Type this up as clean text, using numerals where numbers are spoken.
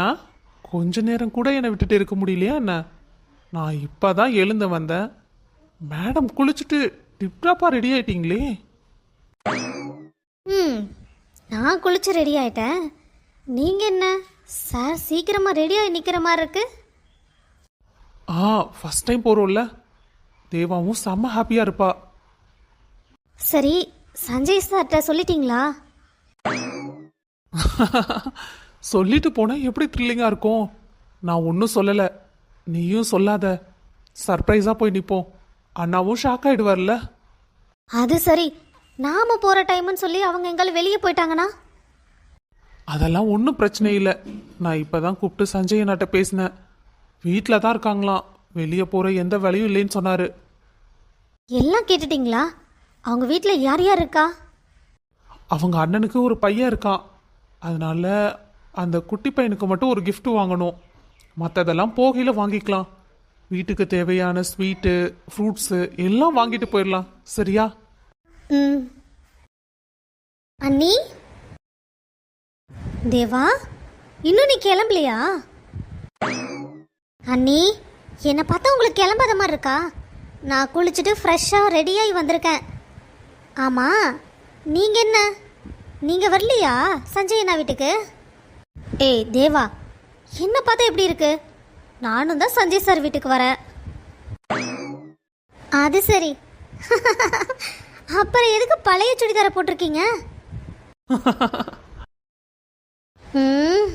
ஏன் கொஞ்ச நேரம் கூட என்னை விட்டுட்டு இருக்க முடியலையா என்ன? நான் இப்பதான் எழுந்து வந்தேன். மேடம் குளிச்சுட்டு டிப்டாப்பா ரெடி ஆயிட்டீங்களே. ம், நான் குளிச்சு ரெடி ஆயிட்டேன். நீங்க என்ன சார் சீக்கிரமா ரெடியாகி நிக்கிற மாதிரி இருக்கு? ஃபர்ஸ்ட் டைம் போறோம்ல, தேவாவும் செம்ம ஹாப்பியா இருப்பா. சரி, சஞ்சய் சார்கிட்ட சொல்லிட்டீங்களா? சொல்லிட்டு போனா எப்படி த்ரில்லிங்கா இருக்கும். நான் ஒன்றும் சொல்லலை, நீயும் சொல்லாத. சர்ப்ரைஸா போய் நிப்போம். அண்ணாவும் ஷாக் ஆயிடுவார்ல. அது சரி, நாம போற டைம்னு சொல்லி அவங்க எங்காலும் வெளியே போயிட்டாங்கன்னா? அதெல்லாம் ஒன்றும் பிரச்சனை இல்லை. நான் இப்பதான் கூப்பிட்டு சஞ்சய் அண்ணாட்ட பேசினேன். வீட்டில் தான் இருக்காங்களாம், வெளியே போற எந்த வேலையும் இல்லைன்னு சொன்னாரு. எல்லாம் கேட்டுட்டீங்களா? அவங்க வீட்டில் யார் யார் இருக்கா? அவங்க அண்ணனுக்கு ஒரு பையன் இருக்கான். அதனால அந்த குட்டி பையனுக்கு மட்டும் ஒரு gift வாங்கணும். மற்றதெல்லாம் போகையில் வாங்கிக்கலாம். வீட்டுக்கு தேவையான ஸ்வீட்டு, ஃப்ரூட்ஸு எல்லாம் வாங்கிட்டு போயிடலாம். சரியா? ம். அண்ணி, தேவா, இன்னும் நீ கிளம்பலையா? அண்ணி, என்னை பார்த்தா உங்களுக்கு கிளம்பாத மாதிரி இருக்கா? நான் குளிச்சுட்டு ஃப்ரெஷ்ஷாக ரெடியாகி வந்திருக்கேன். ஆமாம், நீங்கள் என்ன, நீங்கள் வரலையா சஞ்சய் அண்ணா வீட்டுக்கு? ஏய் தேவா, என்ன பார்த்தா எப்படி இருக்கு? நானும் தான் சஞ்சய் சார் வீட்டுக்கு வரேன். அது சரி. அப்புறம் எதுக்கு பழைய சுடிதாரை போட்டிருக்கீங்க? ம்